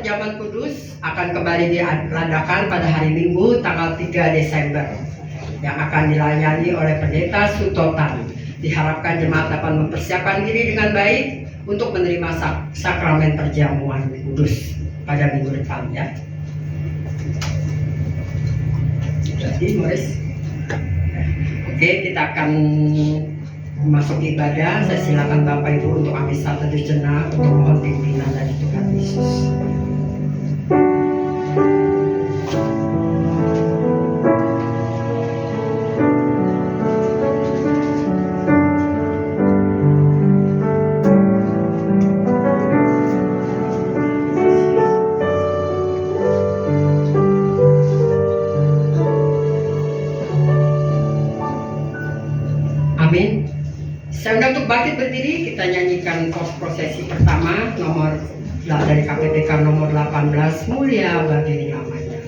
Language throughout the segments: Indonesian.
Perjamuan Kudus akan kembali diadakan pada hari Minggu tanggal 3 Desember yang akan dilayani oleh Pendeta Sutotan. Diharapkan jemaat dapat mempersiapkan diri dengan baik untuk menerima sakramen Perjamuan Kudus pada minggu depan ya. Jadi Morris, oke, kita akan masuk ibadah. Saya silakan Bapak Ibu untuk ambil satu sejenak untuk mohon pimpinan dari Tuhan Yesus. Amin. Saya undang untuk bangkit berdiri, kita nyanyikan prosesi pertama nomor dari KPPK nomor 18, Mulia Bagi Namanya.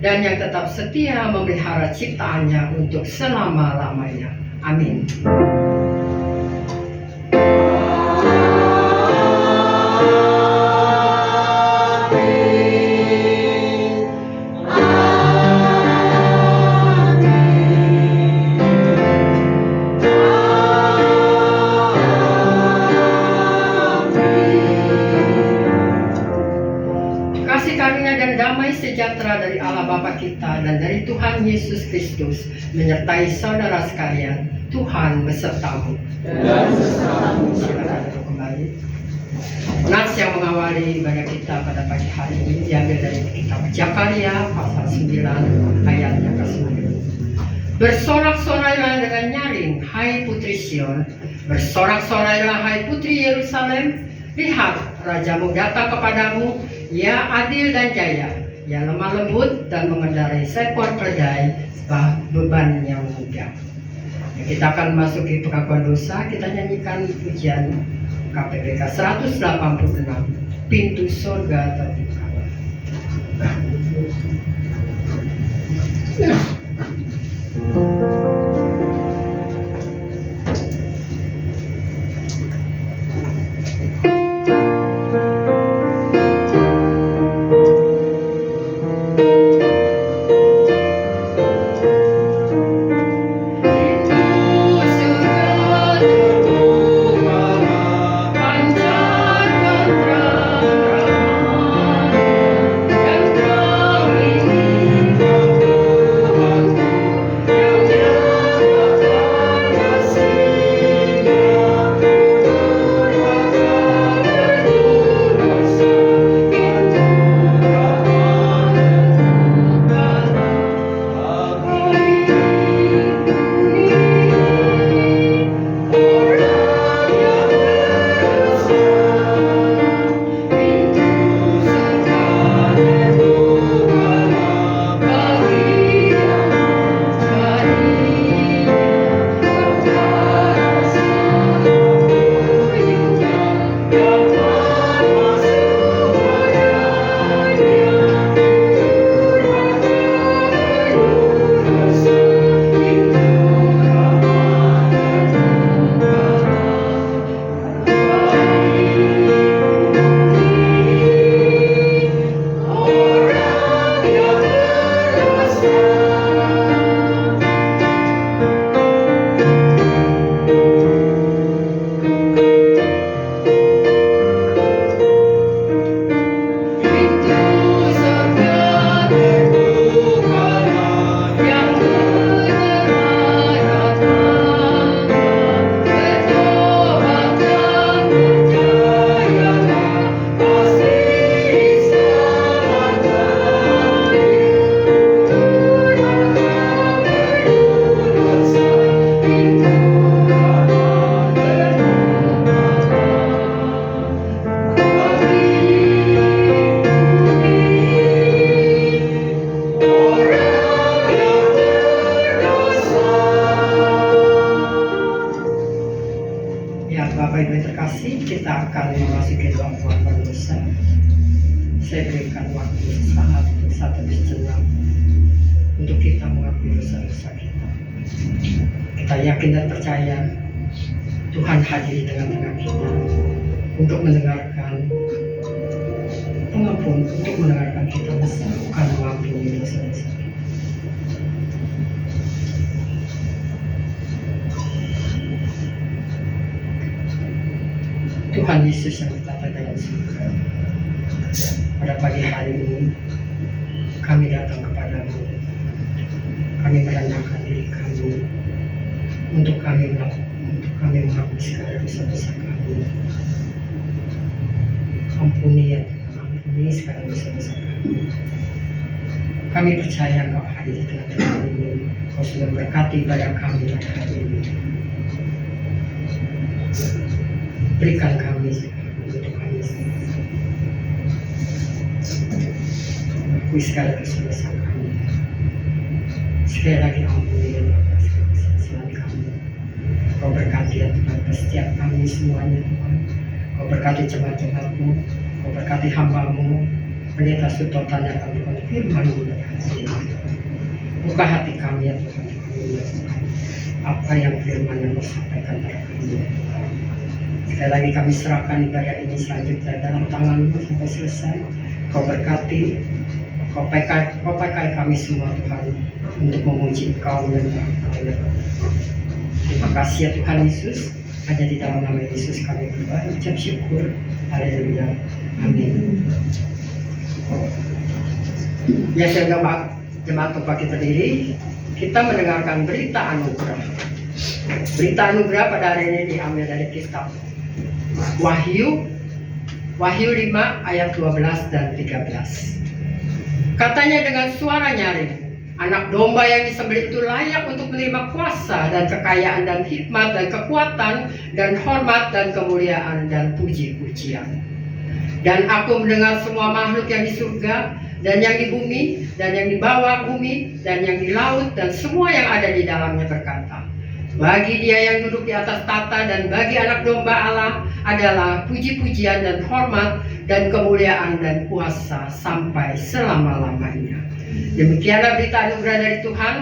Dan yang tetap setia memelihara ciptaannya untuk selama-lamanya. Amin. Sejahtera dari Allah Bapa kita dan dari Tuhan Yesus Kristus menyertai saudara sekalian. Tuhan besertamu. Dan besertamu. Silakan kembali. yang mengawali ibadah kita pada pagi hari ini diambil dari kitab Zakaria pasal 9 ayat yang ke-9. Bersorak-sorailah dengan nyaring, hai putri Sion. Bersorak-sorailah, hai putri Yerusalem. Lihat, rajamu datang kepadamu, ia adil dan jaya. Ia lemah lembut dan mengendarai seekor keledai, beban yang mudah. Kita akan masuki pengakuan dosa. Kita nyanyikan pujian KPBK 186, pintu surga terbuka. Kita akan memasuki doa pengakuan dosa. Saya berikan waktu satu sejenak untuk kita mengakui dosa-dosa kita. Kita yakin dan percaya Tuhan hadir di tengah-tengah kita untuk mendengarkan pengampun, untuk mendengarkan kita bukan mengampuni dosa-dosa kita. Tuhan Yesus yang bertata dalam surga, pada pagi hari ini kami datang kepadamu. Kami merendahkan diri kami untuk kami menghapus segala dosa-dosa kami. Ampuni ya Tuhan, ampuni segala dosa-dosa kami. Kami percaya Engkau hadir di tengah-tengah ini. Kau sudah berkati pada kami pada hari ini. Berikan kami untuk kami mengakui segala dosa-dosa kami. Sekali lagi ampuni dan maafkan segala kesalahan kami. Kau berkati ya Tuhan setiap kami semuanya Tuhan. Kau berkati jemaat-jemaat-Mu, Kau berkati hamba-Mu, Pendeta Sutotan yang akan berfirman-Mu pada hari ini. Buka hati kami ya Tuhan, apa yang firman yang Kau sampaikan pada kami ya Tuhan. Sekali lagi kami serahkan ibadah ini selanjutnya dalam tangan-Mu sampai selesai. Kau berkati, Kau pakai kami semua Tuhan untuk memuji Engkau dan Engkau. Terima kasih ya Tuhan Yesus. Hanya di dalam nama Yesus kami berdoa, ucap syukur. Haleluya. Amin. Ya jemaat bagi berdiri, kita mendengarkan berita anugerah. Berita anugerah pada hari ini diambil dari kitab Wahyu Wahyu 5 ayat 12 dan 13. Katanya dengan suara nyaring, anak domba yang disembelih itu layak untuk menerima kuasa dan kekayaan dan hikmat dan kekuatan dan hormat dan kemuliaan dan puji-pujian. Dan aku mendengar semua makhluk yang di surga dan yang di bumi dan yang di bawah bumi dan yang di laut dan semua yang ada di dalamnya berkata, bagi Dia yang duduk di atas tahta dan bagi anak domba Allah adalah puji-pujian dan hormat dan kemuliaan dan kuasa sampai selama-lamanya. Demikianlah berita anugerah dari Tuhan.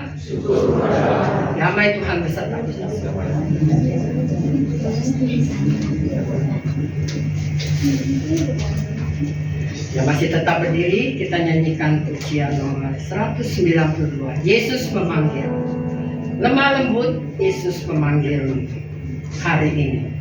Damai Tuhan beserta kita. Yang masih tetap berdiri, kita nyanyikan pujian nomor 192. Yesus memanggil. Lemah lembut, Yesus memanggil hari ini.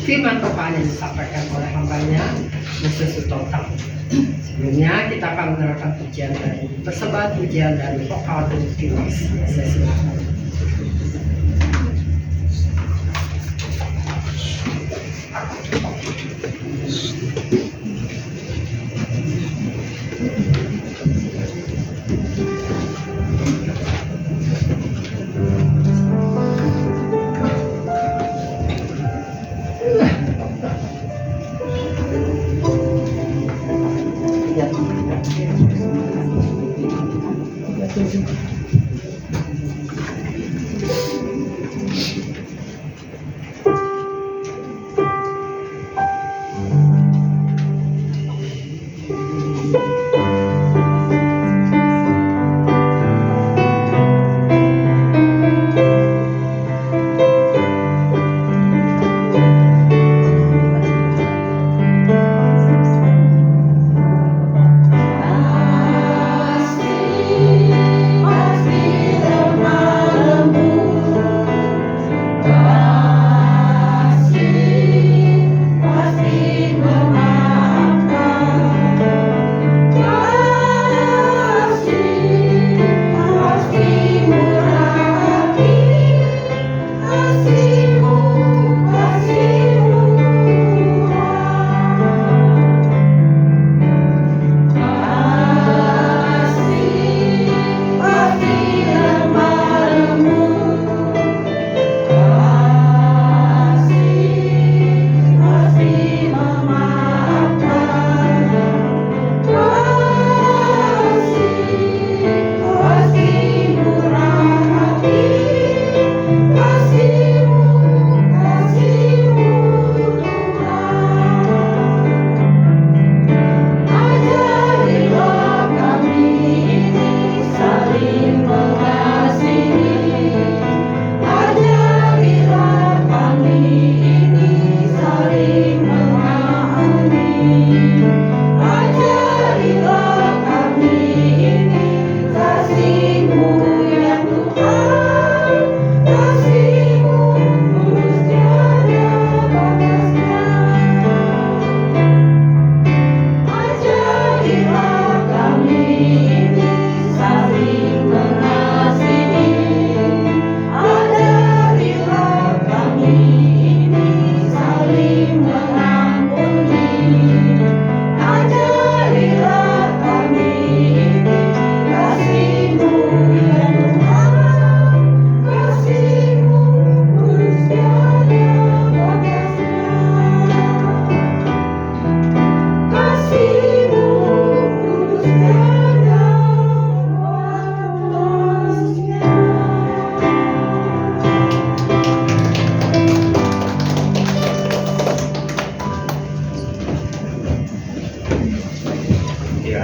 Firman Tuhan yang disampaikan oleh hambanya, Yesus Sutotan. Sebelumnya kita akan menerangkan pujian dari persembahan pujian dari vokal dan kilas. Saya silakan.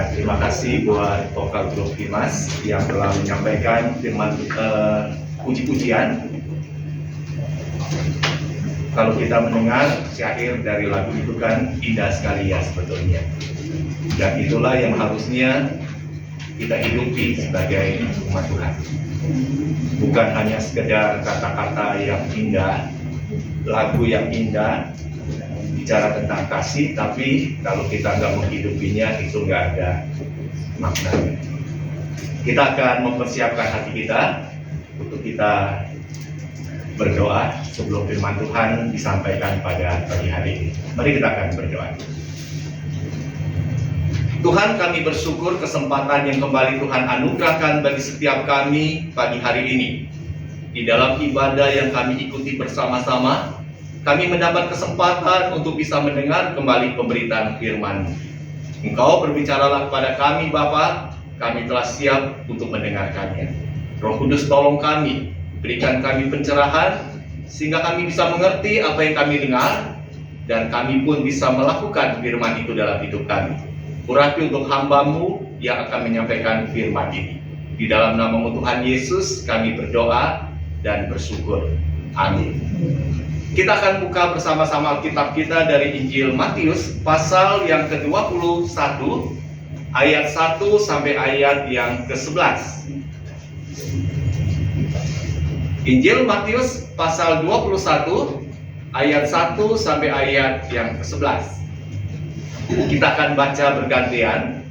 Dan terima kasih buat vokal grup Dimas yang telah menyampaikan firman puji-pujian. Kalau kita mendengar syair dari lagu itu kan indah sekali ya sebetulnya. Dan itulah yang harusnya kita hidupi sebagai umat Tuhan. Bukan hanya sekedar kata-kata yang indah, lagu yang indah, bicara tentang kasih, tapi kalau kita nggak menghidupinya itu nggak ada maknanya. Kita akan mempersiapkan hati kita untuk kita berdoa sebelum firman Tuhan disampaikan pada pagi hari ini. Mari kita akan berdoa. Tuhan, kami bersyukur kesempatan yang kembali Tuhan anugerahkan bagi setiap kami pagi hari ini. Di dalam ibadah yang kami ikuti bersama-sama, kami mendapat kesempatan untuk bisa mendengar kembali pemberitaan firman. Engkau berbicaralah kepada kami Bapa, kami telah siap untuk mendengarkannya. Roh Kudus tolong kami, berikan kami pencerahan, sehingga kami bisa mengerti apa yang kami dengar, dan kami pun bisa melakukan firman itu dalam hidup kami. Urapi untuk hamba-Mu yang akan menyampaikan firman ini. Di dalam nama-Mu Tuhan Yesus kami berdoa dan bersyukur. Amin. Kita akan buka bersama-sama Alkitab kita dari Injil Matius pasal yang ke-21 ayat 1 sampai ayat yang ke-11. Injil Matius pasal 21 ayat 1 sampai ayat yang ke-11. Kita akan baca bergantian.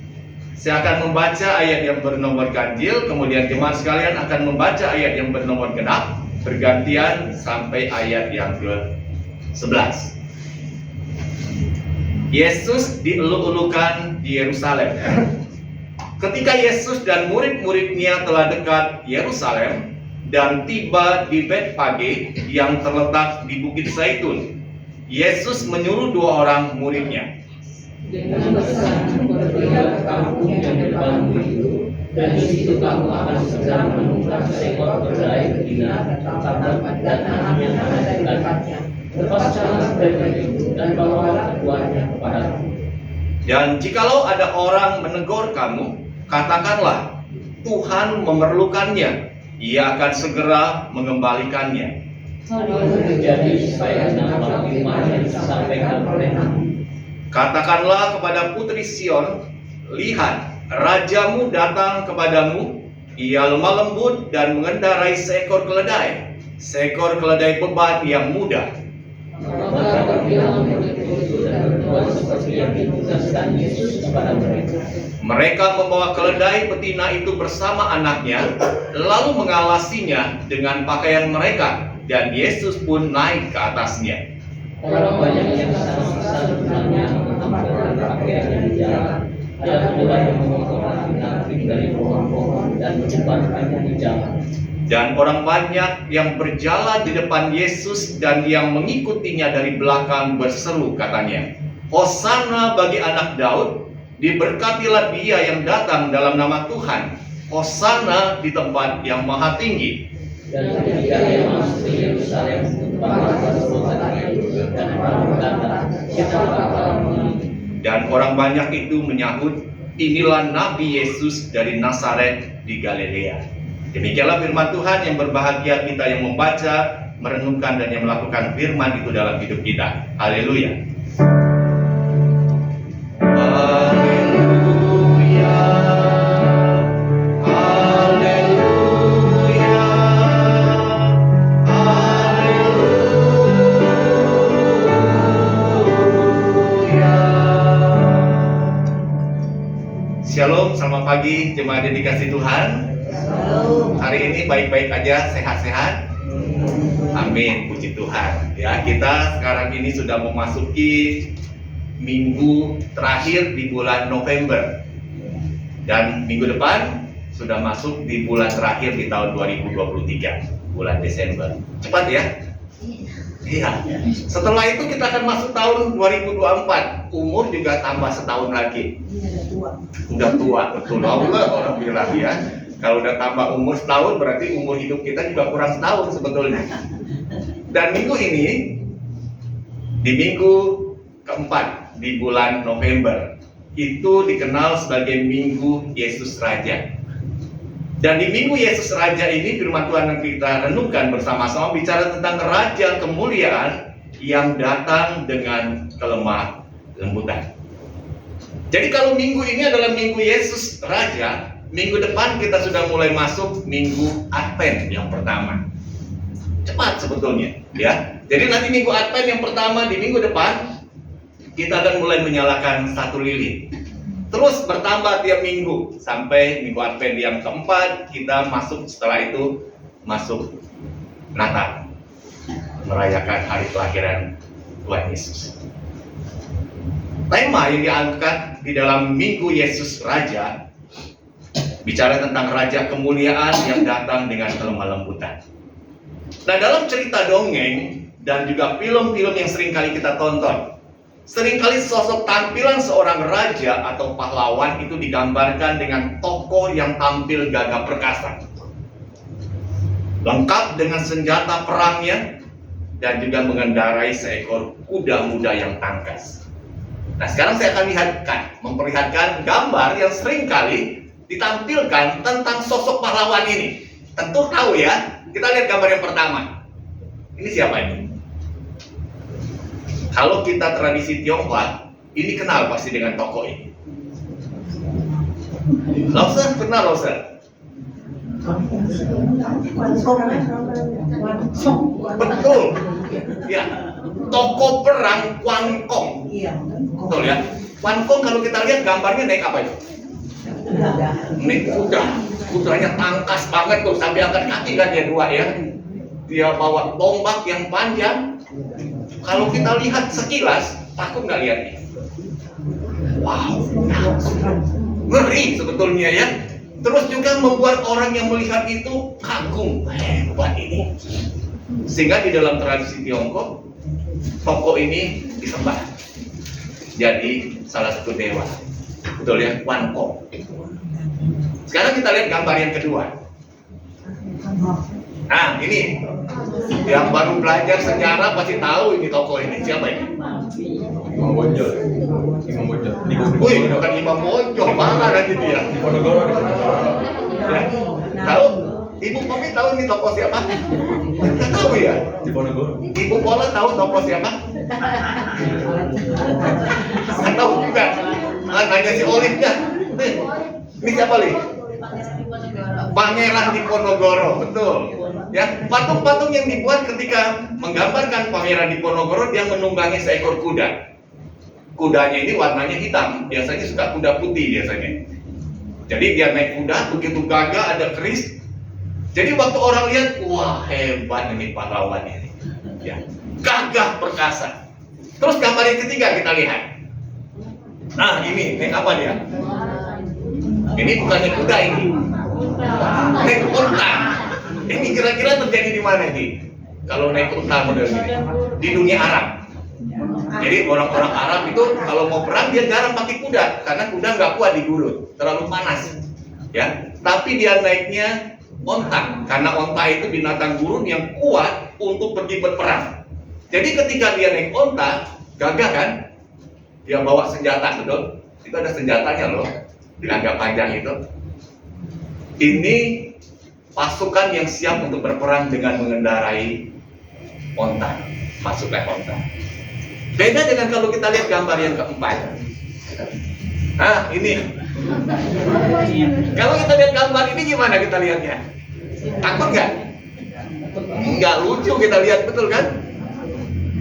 Saya akan membaca ayat yang bernomor ganjil, kemudian jemaat sekalian akan membaca ayat yang bernomor genap, bergantian sampai ayat yang ke-11. Yesus dieluk-elukan di Yerusalem. Ketika Yesus dan murid-muridnya telah dekat Yerusalem dan tiba di Betfage yang terletak di Bukit Zaitun, Yesus menyuruh 2 orang muridnya, dengan pesan, pergilah ke kampung yang di depanmu itu, dan di situ kamu akan segera menemukan seekor keledai betina, dan anaknya ada di dekatnya. Lepaskanlah keledai itu dan bawalah keduanya kepadaku. Dan jikalau ada orang menegur kamu, katakanlah, Tuhan memerlukannya, Ia akan segera mengembalikannya. Hal itu terjadi supaya nama firman yang disampaikan oleh Nabi. Katakanlah kepada putri Sion, lihat, rajamu datang kepadamu, ia lemah lembut dan mengendarai seekor keledai beban yang muda. Maka berbilang murid-murid itu dan berbuat seperti yang ditugaskan Yesus kepada mereka. Mereka membawa keledai betina itu bersama anaknya, lalu mengalasinya dengan pakaian mereka, dan Yesus pun naik ke atasnya. Orang banyak yang sama-sama dengannya menempatkan pakaiannya di jalan. Ada pula yang memotong ranting dari pohon-pohon dan menyebarkannya di jalan. Dan orang banyak yang berjalan di depan Yesus dan yang mengikutinya dari belakang berseru katanya, Hosana bagi anak Daud, diberkatilah dia yang datang dalam nama Tuhan, Hosana di tempat yang maha tinggi. Dan ketika ia masuk ke Yerusalem, para kota itu dan orang berkata, siapakah orang ini? Dan orang banyak itu menyahut, inilah Nabi Yesus dari Nazaret di Galilea. Demikianlah firman Tuhan. Yang berbahagia kita yang membaca, merenungkan, dan yang melakukan firman itu dalam hidup kita. Haleluya. Haleluya. Haleluya. Haleluya. Shalom, selamat pagi jemaat yang dikasihi Tuhan. Hari ini baik-baik aja, sehat-sehat. Amin, puji Tuhan. Ya, kita sekarang ini sudah memasuki minggu terakhir di bulan November. Dan minggu depan sudah masuk di bulan terakhir di tahun 2023, bulan Desember. Cepat ya? Iya. Setelah itu kita akan masuk tahun 2024. Umur juga tambah setahun lagi. Udah tua, betul. Allah orang bilang ya. Kalau udah tambah umur setahun, berarti umur hidup kita juga kurang setahun sebetulnya. Dan minggu ini, di minggu keempat di bulan November, itu dikenal sebagai Minggu Yesus Raja. Dan di Minggu Yesus Raja ini firman Tuhan yang kita renungkan bersama-sama bicara tentang Raja kemuliaan yang datang dengan kelemah lembutan. Jadi kalau minggu ini adalah Minggu Yesus Raja, minggu depan kita sudah mulai masuk Minggu Advent yang pertama. Cepat sebetulnya, ya. Jadi nanti Minggu Advent yang pertama di minggu depan kita akan mulai menyalakan satu lilin. Terus bertambah tiap minggu sampai Minggu Advent yang keempat kita masuk, setelah itu masuk Natal, merayakan hari kelahiran Tuhan Yesus. Tema yang diangkat di dalam Minggu Yesus Raja bicara tentang Raja kemuliaan yang datang dengan kelemah lembutan. Nah, dalam cerita dongeng dan juga film-film yang sering kali kita tonton, seringkali sosok tampilan seorang raja atau pahlawan itu digambarkan dengan tokoh yang tampil gagah perkasa, lengkap dengan senjata perangnya, dan juga mengendarai seekor kuda muda yang tangkas. Nah, sekarang saya akan memperlihatkan gambar yang seringkali ditampilkan tentang sosok pahlawan ini. Tentu tahu ya, kita lihat gambar yang pertama. Ini siapa ini? Kalau kita tradisi Tionghoa, ini kenal pasti dengan tokoh ini. Lauser, kenal Lauser? Betul. Ya, tokoh perang Quan Kong. Betul ya. Quan Kong kalau kita lihat gambarnya naik apa itu? Naik kuda. Kudanya tangkas banget tuh, sampai angkat kaki kan dia dua ya. Dia bawa tombak yang panjang. Kalau kita lihat sekilas, takut nggak lihatnya? Wow, ngeri sebetulnya ya. Terus juga membuat orang yang melihat itu kagum, hebat ini. Sehingga di dalam tradisi Tiongkok, tokoh ini disembah jadi salah satu dewa. Betul ya, Quan Kong. Sekarang kita lihat gambar yang kedua. Nah, ini yang baru belajar sejarah pasti tahu ini tokoh ini. Siapa ini? Imam Bonjol. Wih, bukan Imam Bonjol, mana nanti dia? Diponegoro. Ya. Tahu? Ibu Pomi tahu ini tokoh siapa? Nggak tahu ya? Diponegoro. Ibu Pola tahu tokoh siapa? Nggak tahu juga. Nanya si Olive dah. Ini siapa nih? Pangeran Diponegoro, betul. Ya, patung-patung yang dibuat ketika menggambarkan Pangeran Diponegoro, dia menunggangi seekor kuda. Kudanya ini warnanya hitam, biasanya suka kuda putih biasanya. Jadi dia naik kuda, begitu gagah, ada keris. Jadi waktu orang lihat, wah hebat ini pahlawan ini. Ya, gagah perkasa. Terus gambar yang ketiga kita lihat. Nah, ini naik apa dia? Ini bukan naik kuda ini. Naik unta. Ini kira-kira terjadi di mana ini? Kalau naik unta model ini? Di dunia Arab. Jadi orang-orang Arab itu kalau mau perang dia jarang pakai kuda karena kuda nggak kuat di gurun, terlalu panas. Ya, tapi dia naiknya onta karena onta itu binatang gurun yang kuat untuk pergi berperang. Jadi ketika dia naik onta, gagah kan? Dia bawa senjata, betul? Itu ada senjatanya loh, agak panjang itu. Ini pasukan yang siap untuk berperang dengan mengendarai onta, pasukan onta. Beda dengan kalau kita lihat gambar yang keempat. Nah, ini. Kalau kita lihat gambar ini gimana kita lihatnya? Takut nggak? Nggak, lucu kita lihat, betul kan?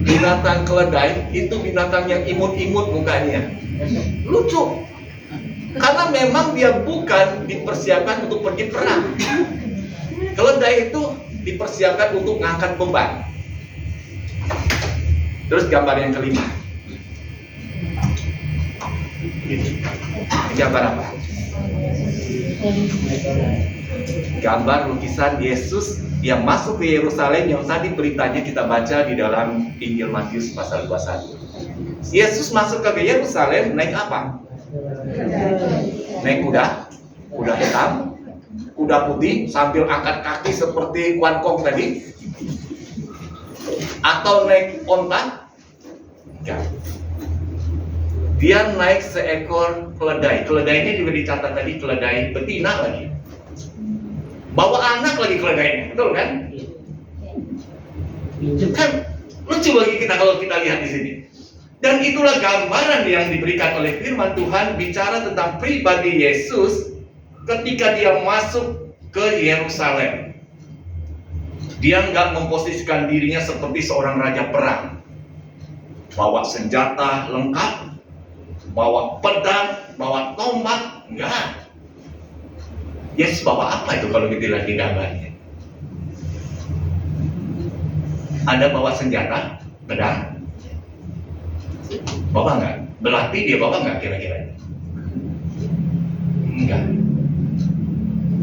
Binatang keledai itu binatang yang imut-imut mukanya. Lucu. Karena memang dia bukan dipersiapkan untuk pergi perang. Keledai itu dipersiapkan untuk mengangkat beban. Terus gambar yang kelima. Ini gambar apa? Gambar lukisan Yesus yang masuk ke Yerusalem yang tadi beritanya kita baca di dalam Injil Matius pasal 21. Yesus masuk ke Yerusalem naik apa? Naik kuda, kuda hitam, kuda putih sambil angkat kaki seperti Quan Kong tadi, atau naik onta? Ya. Dia naik seekor keledai. Keledainya juga dicatat tadi keledai betina lagi. Bawa anak lagi keledainya, betul kan? Kan lucu bagi kita kalau kita lihat di sini. Dan itulah gambaran yang diberikan oleh firman Tuhan bicara tentang pribadi Yesus ketika dia masuk ke Yerusalem. Dia nggak memposisikan dirinya seperti seorang raja perang. Bawa senjata lengkap, bawa pedang, bawa tombak, enggak. Yesus bawa apa itu kalau kita lihat di gambarnya? Ada bawa senjata, pedang? Bawa nggak? Berarti dia bawa nggak kira-kira? Enggak.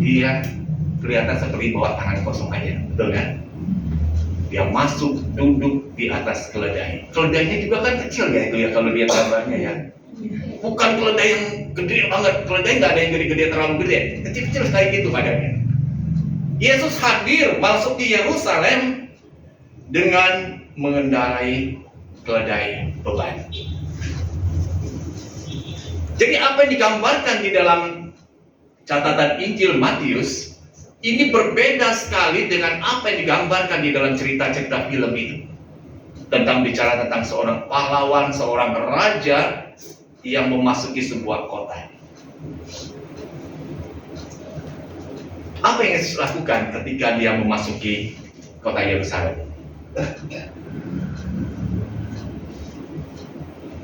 Dia kelihatan seperti bawa tangan kosong aja, betul kan? Dia masuk, duduk di atas keledai. Keledainya juga kan kecil ya itu ya kalau lihat gambarnya ya. Bukan keledai yang gede banget, keledai nggak ada yang gede-gede terlalu gede, kecil-kecil kayak gitu badannya. Yesus hadir masuk di Yerusalem dengan mengendarai keledai beban. Jadi apa yang digambarkan di dalam catatan Injil Matius ini berbeda sekali dengan apa yang digambarkan di dalam cerita-cerita film itu. Tentang bicara tentang seorang pahlawan, seorang raja yang memasuki sebuah kota. Apa yang Yesus lakukan ketika dia memasuki kota Yerusalem?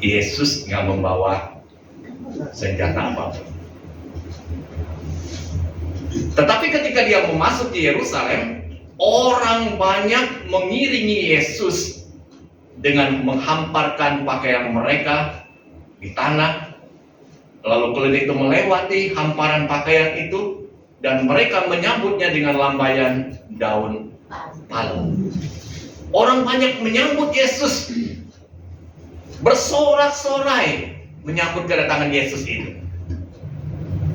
Yesus nggak membawa senjata apapun. Tetapi ketika dia memasuki Yerusalem, orang banyak mengiringi Yesus dengan menghamparkan pakaian mereka di tanah. Lalu keledai itu melewati hamparan pakaian itu dan mereka menyambutnya dengan lambaian daun palem. Orang banyak menyambut Yesus, bersorak-sorai menyambut kedatangan Yesus itu.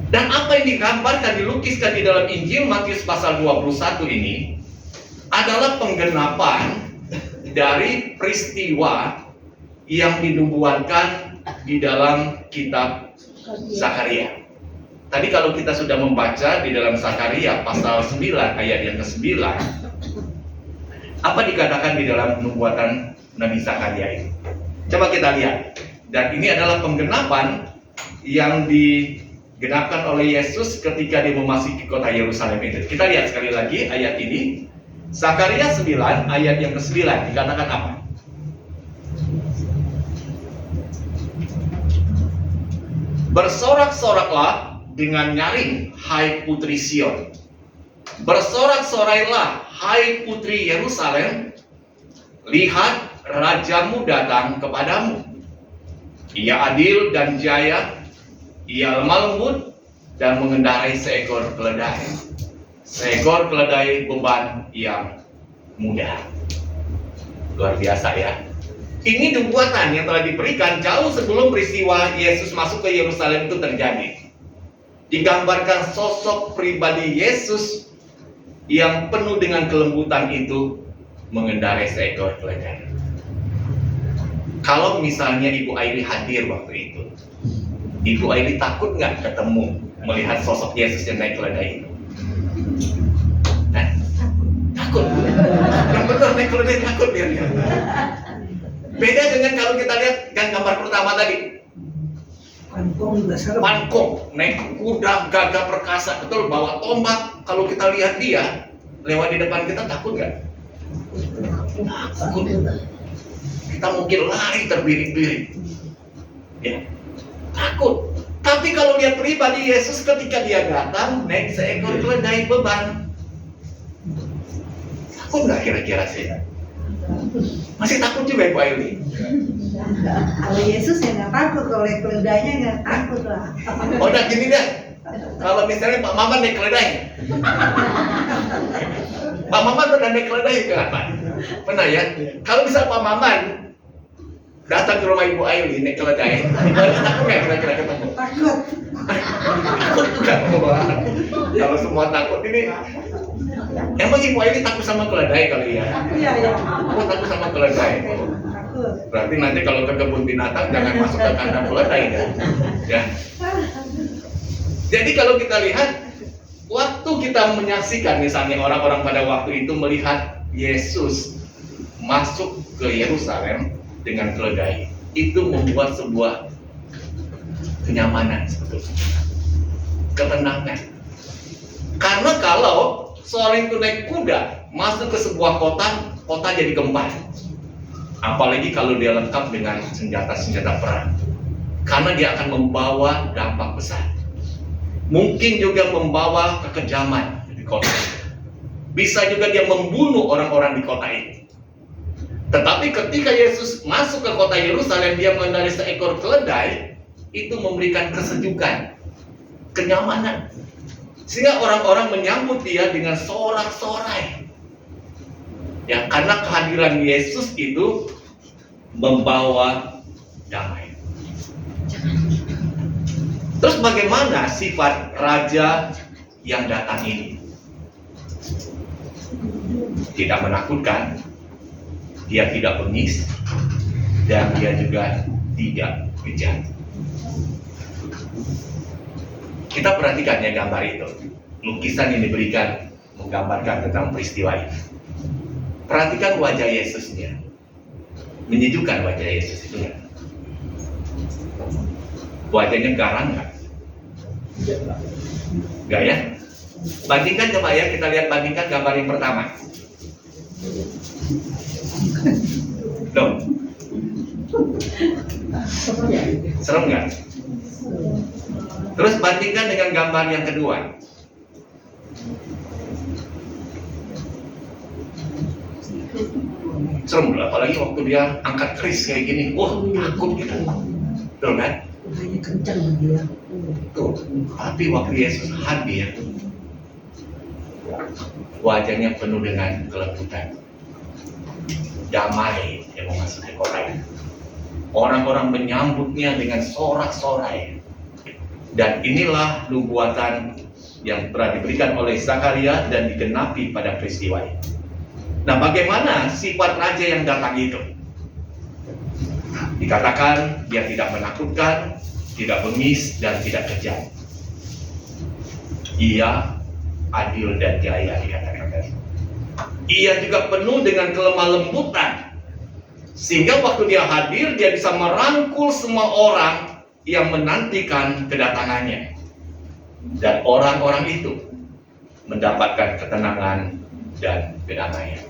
Dan apa yang digambarkan, dilukiskan di dalam Injil Matius pasal 21 ini adalah penggenapan dari peristiwa yang dinubuatkan di dalam kitab Zakaria. Tadi kalau kita sudah membaca di dalam Zakaria pasal 9 ayat yang ke-9, apa dikatakan di dalam nubuatan Nabi Zakaria itu? Coba kita lihat. Dan ini adalah penggenapan yang digenapkan oleh Yesus ketika dia memasuki kota Yerusalem itu. Kita lihat sekali lagi ayat ini. Zakaria 9 ayat yang ke-9 dikatakan apa? Bersorak-soraklah dengan nyaring, hai putri Sion. Bersorak-sorailah, hai putri Yerusalem. Lihat, rajamu datang kepadamu. Ia adil dan jaya, ia lemah lembut dan mengendarai seekor keledai. Seekor keledai beban yang mudah. Luar biasa ya. Ini nubuatan yang telah diberikan jauh sebelum peristiwa Yesus masuk ke Yerusalem itu terjadi. Digambarkan sosok pribadi Yesus yang penuh dengan kelembutan itu mengendarai seekor keledai. Kalau misalnya Ibu Aili hadir waktu itu, Ibu Aili takut nggak ketemu melihat sosok Yesus yang naik keledai itu? Takut. Yang benar naik keledai takut dia. Beda dengan kalau kita lihat gambar pertama tadi. Pankong naik kuda gagah perkasa, betul, bawa tombak. Kalau kita lihat dia lewat di depan kita, takut nggak? Takut. Kita mungkin lari terbirik-birik. Ya, takut. Tapi kalau lihat pribadi Yesus ketika dia datang naik seekor keledai beban, takut nggak kira-kira sih? Masih takut juga Ibu Aili? Kalau Yesus ya nggak takut, oleh keledainya nggak takut lah. Oh, udah gini deh. Kalau misalnya Pak Maman naik keledai, Pak Maman pernah naik keledai nggak Pak? Pernah ya? Kalau misal Pak Maman datang ke rumah Ibu Aili naik keledai, Ibu Aili takut nggak kira-kira ketemu? Takut. Takut juga. Kalau semua takut ini, emang Ibu Aili takut sama keledai kali ya? Iya. Aku takut sama keledai. Takut. Berarti nanti kalau ke kebun binatang jangan masuk ke kandang keledai kan? Ya. Jadi kalau kita lihat, waktu kita menyaksikan misalnya orang-orang pada waktu itu melihat Yesus masuk ke Yerusalem dengan keledai, itu membuat sebuah kenyamanan sebetulnya, ketenangan. Karena kalau seorang itu naik kuda masuk ke sebuah kota, kota jadi gempar. Apalagi kalau dia lengkap dengan senjata-senjata perang, karena dia akan membawa dampak besar. Mungkin juga membawa kekejaman di kota. Bisa juga dia membunuh orang-orang di kota itu. Tetapi ketika Yesus masuk ke kota Yerusalem, dia mengendarai seekor keledai, itu memberikan kesejukan, kenyamanan. Sehingga orang-orang menyambut dia dengan sorak-sorai. Ya, karena kehadiran Yesus itu membawa damai. Terus bagaimana sifat raja yang datang ini? Tidak menakutkan, dia tidak bengis, dan dia juga tidak kejam. Kita perhatikan ya gambar itu. Lukisan yang diberikan menggambarkan tentang peristiwa ini. Perhatikan wajah Yesusnya. Menyejukkan wajah Yesus itu ya. Wajahnya garang nggak? Nggak ya? Bandingkan coba ya, kita lihat bandingkan gambar yang pertama. Loh. Serem nggak? Terus bandingkan dengan gambar yang kedua. Serem, apalagi waktu dia angkat keris kayak gini. Wah, takut gitu. Betul kan? Hanya kencang dia. Tuh, tapi waktu Yesus hadir, wajahnya penuh dengan kelembutan, damai yang memasuki kota itu. Orang-orang menyambutnya dengan sorak-sorai. Dan inilah nubuatan yang telah diberikan oleh Zakaria dan digenapi pada peristiwa ini. Nah, bagaimana sifat raja yang datang itu? Dikatakan dia tidak menakutkan, tidak bengis, dan tidak kejam. Ia adil dan jaya, dikatakan tadi. Ia juga penuh dengan kelemah lembutan, sehingga waktu dia hadir, dia bisa merangkul semua orang yang menantikan kedatangannya. Dan orang-orang itu mendapatkan ketenangan dan kedamaian.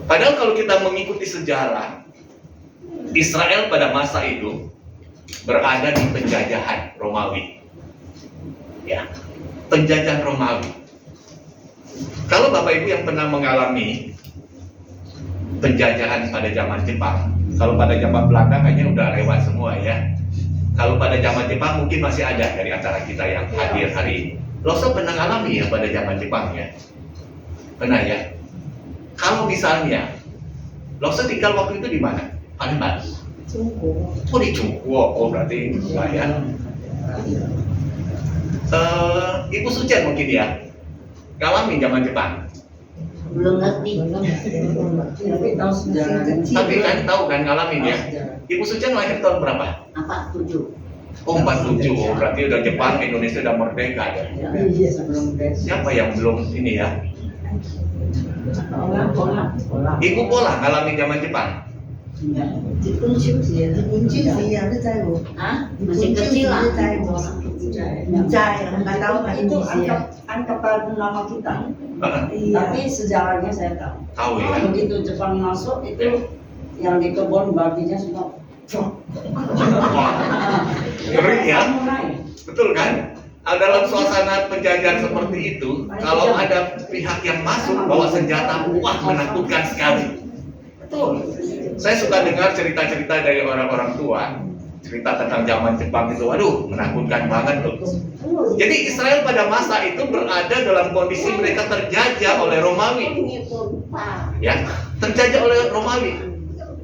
Padahal kalau kita mengikuti sejarah, Israel pada masa itu berada di penjajahan Romawi. Ya, penjajahan Romawi. Kalau Bapak Ibu yang pernah mengalami penjajahan pada zaman Jepang, kalau pada zaman Belanda kayaknya udah lewat semua ya. Kalau pada zaman Jepang mungkin masih ada dari antara kita yang hadir hari ini. Loso pernah ngalami ya pada zaman Jepang ya? Pernah ya? Kalau misalnya Loso tinggal waktu itu di mana? Palembang. Oh di Cungkuo, oh berarti enggak ya. Ibu Sucian mungkin ya, ngalamin zaman Jepang. Belum ngerti. Tapi tahu sejarah. Tapi kan tahu kan ngalamin ya. Ibu Sucian lahir tahun berapa? 47. Oh 47, oh, berarti udah Jepang, Indonesia udah merdeka ya. Iya, sebelum tes. Siapa yang belum ini ya? Pola. Ibu Pola ngalamin zaman Jepang. Dikunci sih ya, ada tahu. Hah? Masih kecil lah. Nggak tahu kan Itu itu angkatan lama kita. Iya. Tapi sejarahnya saya tahu. Tahu ya. Begitu Jepang masuk itu yang di kebun babinya semua. Ngeri ya. Mulai. Betul kan? Dalam suasana penjajahan seperti itu, kalau ada pihak yang masuk bawa senjata, wah menakutkan sekali. Betul. Saya suka dengar cerita-cerita dari orang-orang tua, cerita tentang zaman Jepang itu, waduh menakutkan banget tuh. Jadi Israel pada masa itu berada dalam kondisi mereka terjajah oleh Romawi, ya, terjajah oleh Romawi.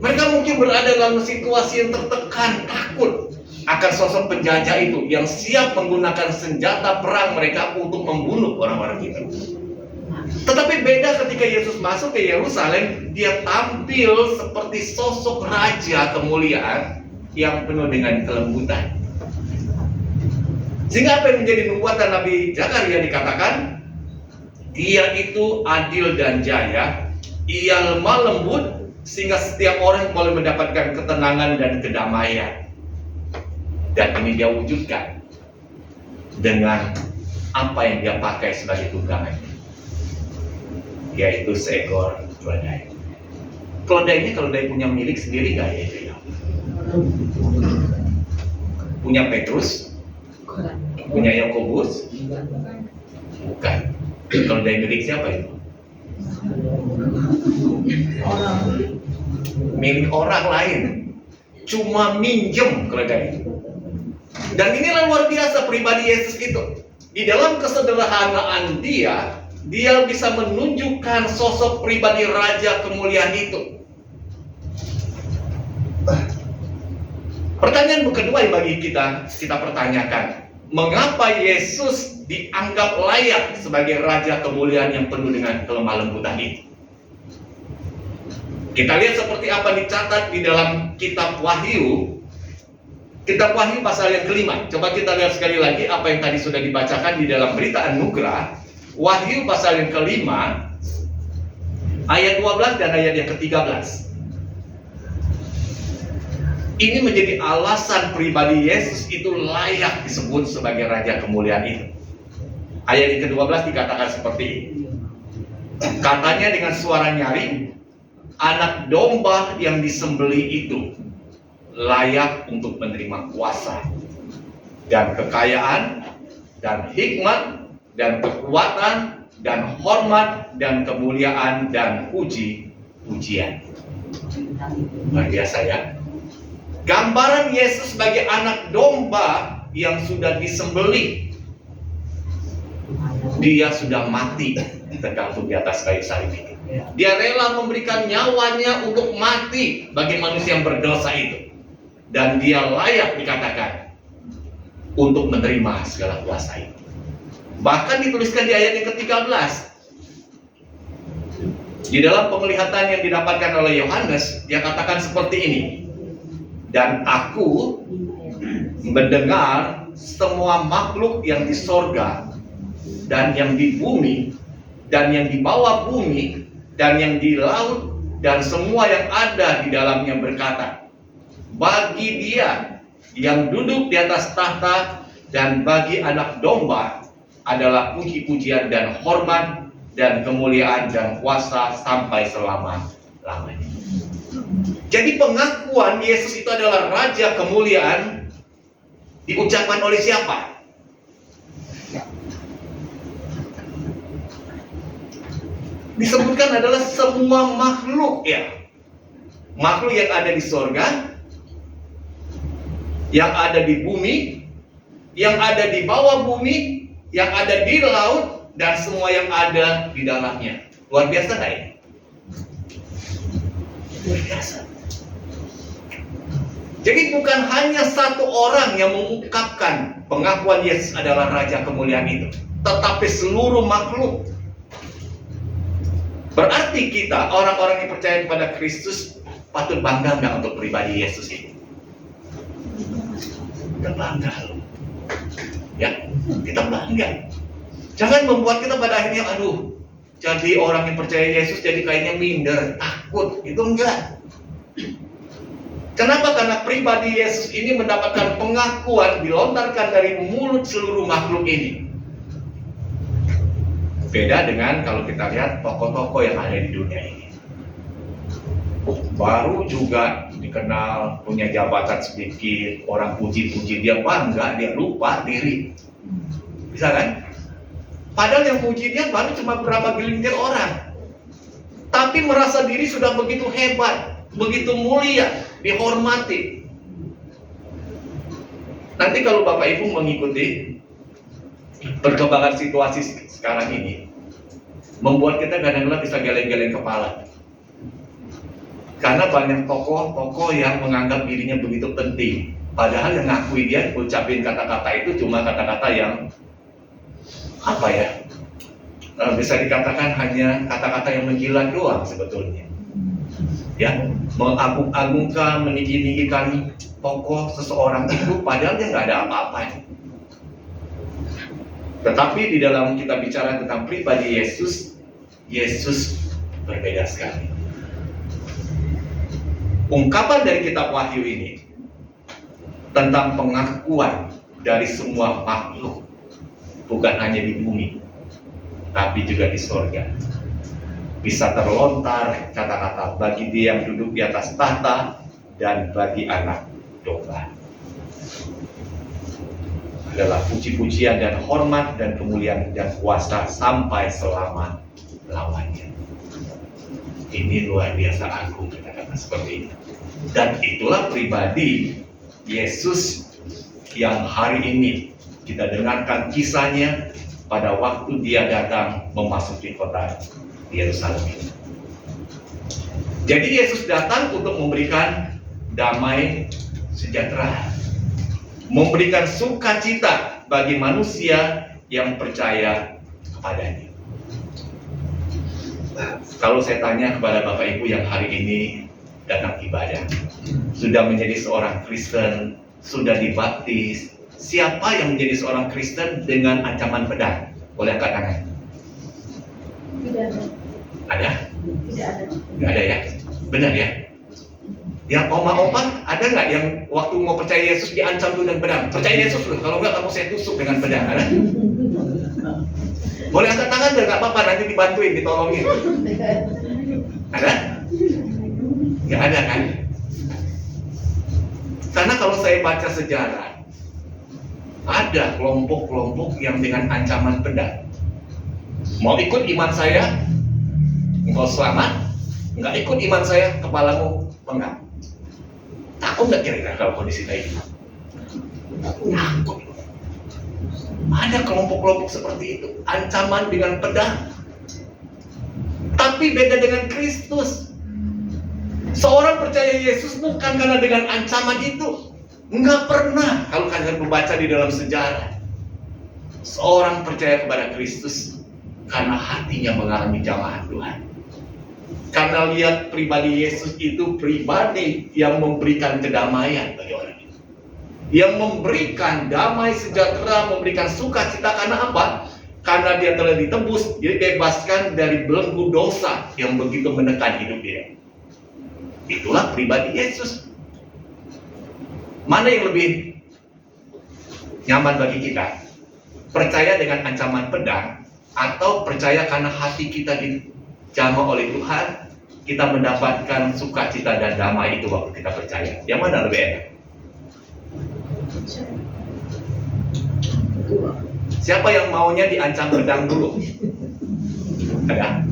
Mereka mungkin berada dalam situasi yang tertekan, takut akan sosok penjajah itu yang siap menggunakan senjata perang mereka untuk membunuh orang-orang itu. Tetapi beda ketika Yesus masuk ke Yerusalem, dia tampil seperti sosok raja kemuliaan yang penuh dengan kelembutan. Sehingga apa yang menjadi nubuatan Nabi Zakaria dikatakan, dia itu adil dan jaya, ia lemah lembut, sehingga setiap orang boleh mendapatkan ketenangan dan kedamaian. Dan ini dia wujudkan dengan apa yang dia pakai sebagai tunggangannya, yaitu seekor keledai. Keledai ini keledai punya milik sendiri nggak ya? Punya Petrus? Punya Yakobus? Bukan. Keledai milik siapa itu? Milik orang lain. Cuma minjem keledai itu. Dan inilah luar biasa pribadi Yesus itu. Di dalam kesederhanaan dia bisa menunjukkan sosok pribadi raja kemuliaan itu. Pertanyaan kedua yang bagi kita pertanyakan, mengapa Yesus dianggap layak sebagai raja kemuliaan yang penuh dengan kelemah lembutan itu? Kita lihat seperti apa dicatat di dalam kitab Wahyu. Kitab Wahyu pasal yang kelima. Coba kita lihat sekali lagi apa yang tadi sudah dibacakan di dalam berita anugerah. Wahyu pasal yang kelima, ayat 12 dan ayat yang ke-13. Ini menjadi alasan pribadi Yesus itu layak disebut sebagai raja kemuliaan itu. Ayat yang ke-12 dikatakan seperti ini. Katanya dengan suara nyaring, anak domba yang disembelih itu layak untuk menerima kuasa dan kekayaan dan hikmat dan kekuatan dan hormat dan kemuliaan dan puji-pujian. Luar biasa ya. Gambaran Yesus sebagai anak domba yang sudah disembelih. Dia sudah mati tergantung di atas kayu salib itu. Dia rela memberikan nyawanya untuk mati bagi manusia yang berdosa itu. Dan dia layak dikatakan untuk menerima segala kuasa itu. Bahkan dituliskan di ayat yang ke-13. Di dalam penglihatan yang didapatkan oleh Yohanes, dia katakan seperti ini. Dan aku mendengar semua makhluk yang di sorga dan yang di bumi dan yang di bawah bumi dan yang di laut dan semua yang ada di dalamnya berkata, bagi dia yang duduk di atas tahta dan bagi anak domba adalah puji-pujian dan hormat dan kemuliaan dan kuasa sampai selama-lamanya. Jadi pengakuan Yesus itu adalah raja kemuliaan diucapkan oleh siapa? Disebutkan adalah semua makhluk ya. Makhluk yang ada di sorga, yang ada di bumi, yang ada di bawah bumi, yang ada di laut, dan semua yang ada di dalamnya. Luar biasa nggak ini? Luar biasa. Jadi bukan hanya satu orang yang mengungkapkan pengakuan Yesus adalah raja kemuliaan itu, tetapi seluruh makhluk. Berarti kita, orang-orang yang percaya kepada Kristus, patut bangga nggak untuk pribadi Yesus ini? Kita bangga loh. Ya, kita bangga. Jangan membuat kita pada akhirnya, aduh, jadi orang yang percaya Yesus jadi kayaknya minder, takut. Itu enggak. Kenapa? Karena pribadi Yesus ini mendapatkan pengakuan dilontarkan dari mulut seluruh makhluk ini. Beda dengan kalau kita lihat tokoh-tokoh yang ada di dunia ini. Baru juga dikenal, punya jabatan sedikit, orang puji-puji dia bangga, dia lupa diri. Bisa kan? Padahal yang puji dia baru cuma berapa gelintir orang. Tapi merasa diri sudah begitu hebat, begitu mulia, dihormati. Nanti kalau Bapak Ibu mengikuti perkembangan situasi sekarang ini, membuat kita kadang-kadang bisa geleng-geleng kepala. Karena banyak tokoh-tokoh yang menganggap dirinya begitu penting. Padahal yang ngakui dia ucapin kata-kata itu cuma kata-kata yang apa ya, bisa dikatakan hanya kata-kata yang menjilat doang sebetulnya. Ya, mengagung-agungkan, meninggi-ninggikan tokoh seseorang itu padahal dia nggak ada apa-apanya. Tetapi di dalam kita bicara tentang pribadi Yesus, Yesus berbeda sekali. Ungkapan dari kitab Wahyu ini tentang pengakuan dari semua makhluk, bukan hanya di bumi, tapi juga di surga. Bisa terlontar kata-kata bagi dia yang duduk di atas tahta dan bagi anak domba. Adalah puji-pujian dan hormat dan kemuliaan dan kuasa sampai selama-lamanya. Ini luar biasa agung, kata-kata seperti itu. Dan itulah pribadi Yesus yang hari ini kita dengarkan kisahnya pada waktu dia datang memasuki kota Yerusalem ini. Jadi Yesus datang untuk memberikan damai sejahtera, memberikan sukacita bagi manusia yang percaya kepadanya. Kalau saya tanya kepada Bapak Ibu yang hari ini datang ibadah, sudah menjadi seorang Kristen, sudah dibaptis, siapa yang menjadi seorang Kristen dengan ancaman pedang? Boleh angkat tangan? Tidak ada. Ada? Tidak ada. Nggak ada ya? Benar ya? Yang oma-oma ada nggak yang waktu mau percaya Yesus diancam dengan pedang? Percaya Yesus loh, kalau nggak kamu saya tusuk dengan pedang. Ada? Boleh angkat tangan nggak apa-apa, nanti dibantuin, ditolongin. Ada? Nggak ada kan? Karena kalau saya baca sejarah, ada kelompok-kelompok yang dengan ancaman pedang. Mau ikut iman saya, engkau selamat. Nggak ikut iman saya, kepalamu penggal. Takut nggak kira-kira kalau kondisi kayak gitu? Takut. Ada kelompok-kelompok seperti itu, ancaman dengan pedang. Tapi beda dengan Kristus. Seorang percaya Yesus bukan karena dengan ancaman itu. Enggak pernah. Kalau kalian membaca di dalam sejarah, seorang percaya kepada Kristus karena hatinya mengalami jamaah Tuhan. Karena lihat pribadi Yesus itu pribadi yang memberikan kedamaian bagi orang itu. Yang memberikan damai sejahtera, memberikan sukacita. Karena apa? Karena dia telah ditebus, dibebaskan dari belenggu dosa yang begitu menekan hidup dia. Itulah pribadi Yesus. Mana yang lebih nyaman bagi kita? Percaya dengan ancaman pedang, atau percaya karena hati kita dijamah oleh Tuhan, kita mendapatkan sukacita dan damai itu waktu kita percaya? Yang mana lebih enak? Siapa yang maunya diancam pedang dulu? Ada?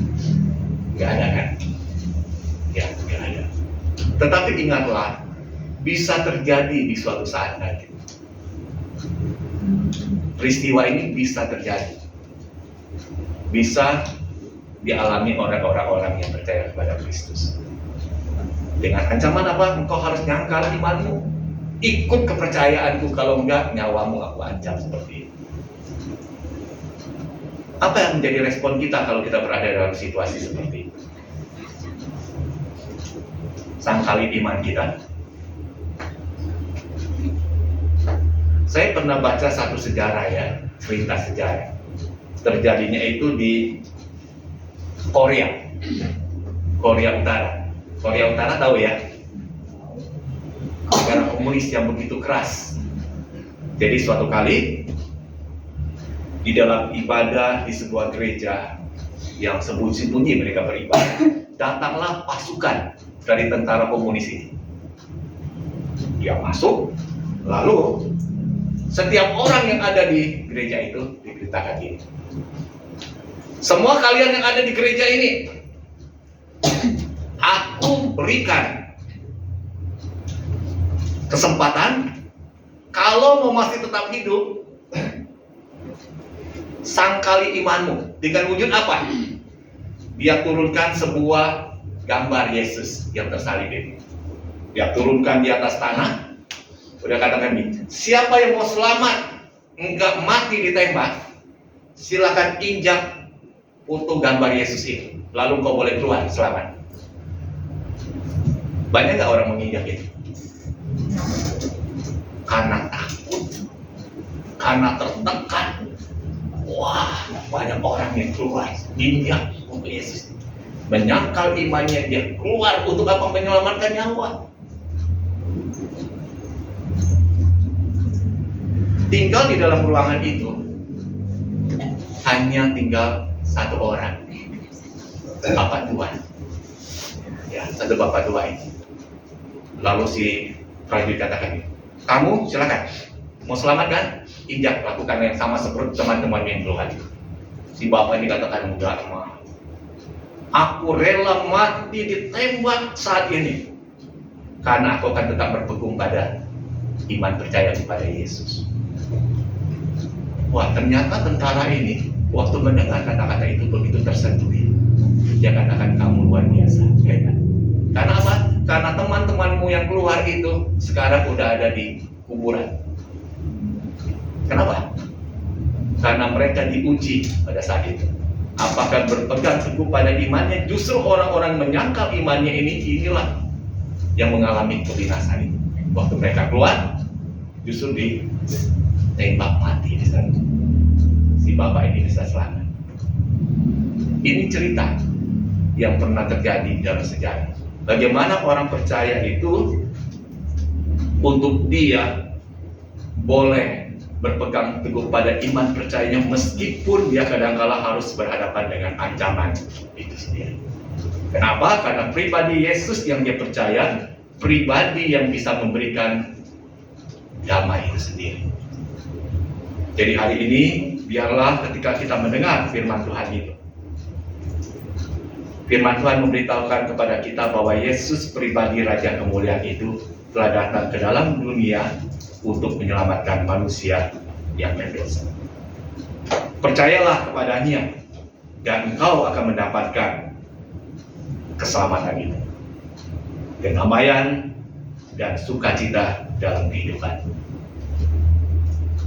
Nggak ada kan? Ya, nggak ada. Tetapi ingatlah, bisa terjadi di suatu saat nanti. Peristiwa ini bisa terjadi. Bisa dialami oleh orang-orang yang percaya kepada Kristus. Dengan ancaman apa? Engkau harus nyangkal imanmu. Ikut kepercayaanku, kalau enggak nyawamu aku ancam seperti itu. Apa yang menjadi respon kita kalau kita berada dalam situasi seperti itu? Sangkali iman kita. Saya pernah baca satu sejarah ya, cerita sejarah. Terjadinya itu di Korea Utara. Korea Utara tahu ya? Negara komunis yang begitu keras. Jadi suatu kali di dalam ibadah di sebuah gereja yang sembunyi-sembunyi mereka beribadah, datanglah pasukan dari tentara komunis ini. Dia masuk, lalu setiap orang yang ada di gereja itu diberitakan ini. Semua kalian yang ada di gereja ini, aku berikan kesempatan, kalau mau masih tetap hidup, sangkali imanmu. Dengan wujud apa? Dia turunkan sebuah gambar Yesus yang tersalib ini. Dia turunkan di atas tanah. Udah katakan nih, siapa yang mau selamat, enggak mati ditembak, silakan injak untuk gambar Yesus ini. Lalu kau boleh keluar selamat. Banyak nggak orang menginjak itu? Karena takut, karena tertekan. Wah, banyak orang yang keluar injak untuk Yesus. Menyangkal imannya, dia keluar untuk apa? Menyelamatkan nyawa. Tinggal di dalam ruangan itu hanya tinggal satu orang, bapak tua. Ya, satu bapak tua ini. Lalu si prajurit katakan, kamu silakan, mau selamat kan? Injak, lakukan yang sama seperti teman-teman yang keluar. Si bapak ini katakan, enggak mah, aku rela mati ditembak saat ini karena aku akan tetap berpegang pada iman percaya kepada Yesus. Wah, ternyata tentara ini waktu mendengar kata-kata itu begitu tersentuh. Dia katakan, kamu luar biasa, hebat. Karena apa? Karena teman-temanmu yang keluar itu sekarang udah ada di kuburan. Kenapa? Karena mereka diuji pada saat itu. Apakah berpegang teguh pada imannya? Justru orang-orang menyangkal imannya inilah yang mengalami kebinasan itu. Waktu mereka keluar, justru ditembak mati di sana. Si bapak ini bisa selamat. Ini cerita yang pernah terjadi dalam sejarah. Bagaimana orang percaya itu untuk dia boleh berpegang teguh pada iman percayanya meskipun dia kadang-kala harus berhadapan dengan ancaman itu sendiri. Kenapa? Karena pribadi Yesus yang dia percaya, pribadi yang bisa memberikan damai itu sendiri. Jadi hari ini biarlah ketika kita mendengar firman Tuhan itu, firman Tuhan memberitahukan kepada kita bahwa Yesus pribadi Raja kemuliaan itu telah datang ke dalam dunia untuk menyelamatkan manusia yang berdosa. Percayalah kepadanya dan engkau akan mendapatkan keselamatan itu, kedamaian dan sukacita dalam kehidupan.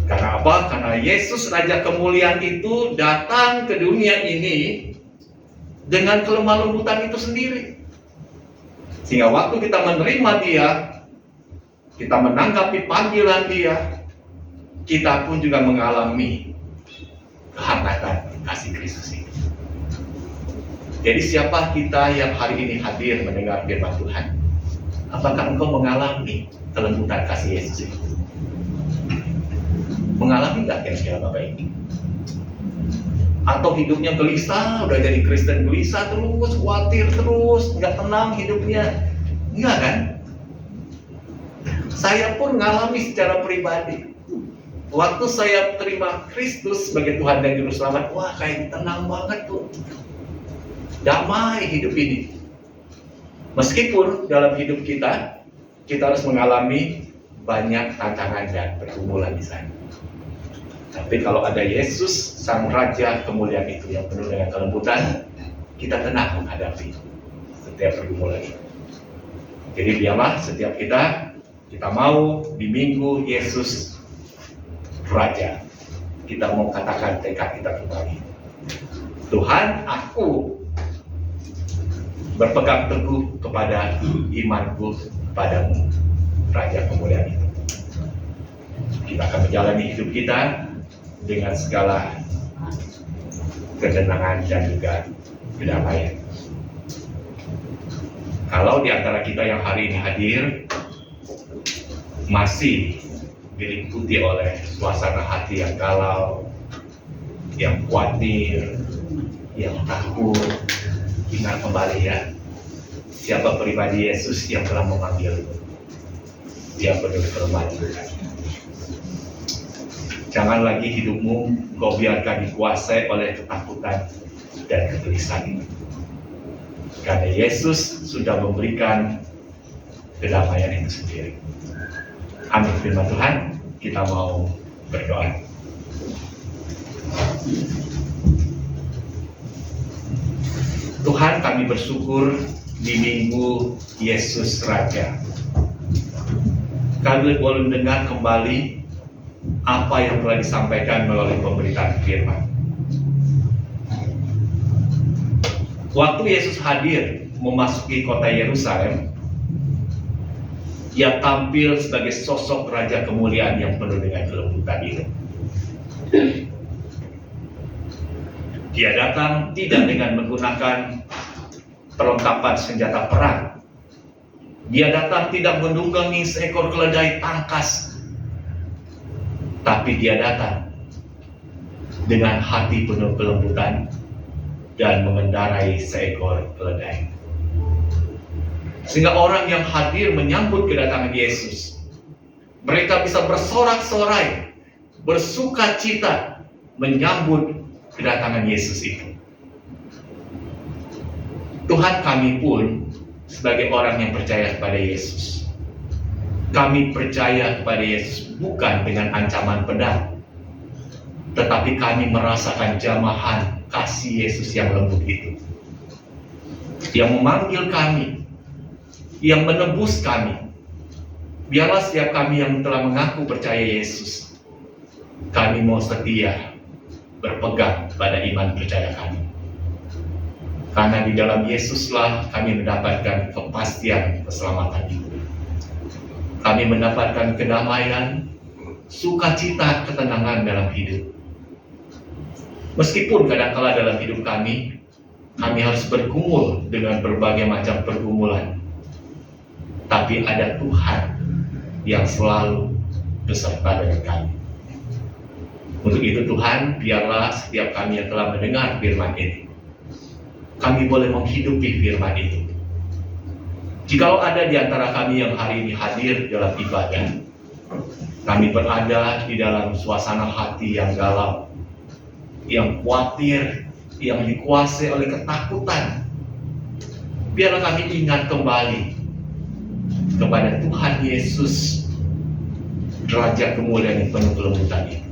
Karena apa? Karena Yesus Raja kemuliaan itu datang ke dunia ini dengan kelemah lembutan itu sendiri. Sehingga waktu kita menerima dia, kita menanggapi panggilan dia, kita pun juga mengalami kehangatan kasih Kristus itu. Jadi siapa kita yang hari ini hadir mendengar firman Tuhan? Apakah engkau mengalami kelembutan kasih Yesus itu? Mengalami nggak kira-kira Bapak ini? Atau hidupnya gelisah, udah jadi Kristen gelisah terus, khawatir terus, nggak tenang hidupnya? Enggak kan? Saya pun mengalami secara pribadi. Waktu saya terima Kristus sebagai Tuhan dan Juru Selamat, wah kayak tenang banget tuh. Damai hidup ini. Meskipun dalam hidup kita harus mengalami banyak tantangan dan pergumulan di sana. Tapi kalau ada Yesus, Sang Raja kemuliaan itu yang penuh dengan kelembutan, kita tenang menghadapi setiap pergumulan. Jadi biarlah setiap kita mau di minggu Yesus Raja, kita mau katakan tekad kita kembali. Tuhan, aku berpegang teguh kepada imanku kepadamu, Raja kemuliaan itu. Kita akan menjalani hidup kita dengan segala ketenangan dan juga kedamaian. Kalau di antara kita yang hari ini hadir masih diliputi oleh suasana hati yang galau, yang khawatir, yang takut, ingat kembali ya, siapa pribadi Yesus yang telah memanggil. Dia penuh kelemahan. Jangan lagi hidupmu kau biarkan dikuasai oleh ketakutan dan kegelisahan ini. Karena Yesus sudah memberikan kedamaian itu sendiri. Amin firman Tuhan, kita mau berdoa. Tuhan, kami bersyukur di minggu Yesus Raja. Kami boleh mendengar kembali apa yang telah disampaikan melalui pemberitaan firman. Waktu Yesus hadir memasuki kota Yerusalem, ia tampil sebagai sosok raja kemuliaan yang penuh dengan kelembutan itu. Dia datang tidak dengan menggunakan perlengkapan senjata perang. Dia datang tidak menunggangi seekor keledai tangkas, tapi dia datang dengan hati penuh kelembutan dan mengendarai seekor keledai. Sehingga orang yang hadir menyambut kedatangan Yesus, mereka bisa bersorak-sorai, bersuka cita menyambut kedatangan Yesus itu. Tuhan kami pun sebagai orang yang percaya kepada Yesus, kami percaya kepada Yesus bukan dengan ancaman pedang, tetapi kami merasakan jamahan kasih Yesus yang lembut itu, yang memanggil kami, yang menebus kami. Biarlah setiap kami yang telah mengaku percaya Yesus, kami mau setia berpegang pada iman percaya kami. Karena di dalam Yesuslah kami mendapatkan kepastian keselamatan itu. Kami mendapatkan kedamaian, sukacita, ketenangan dalam hidup. Meskipun kadang-kala dalam hidup kami harus bergumul dengan berbagai macam pergumulan, tapi ada Tuhan yang selalu beserta dengan kami. Untuk itu Tuhan, biarlah setiap kami yang telah mendengar firman ini, kami boleh menghidupi firman itu. Jikalau ada di antara kami yang hari ini hadir dalam ibadah, kami berada di dalam suasana hati yang galau, yang khawatir, yang dikuasai oleh ketakutan, biarlah kami ingat kembali kepada Tuhan Yesus, Raja kemuliaan yang penuh kelembutan itu.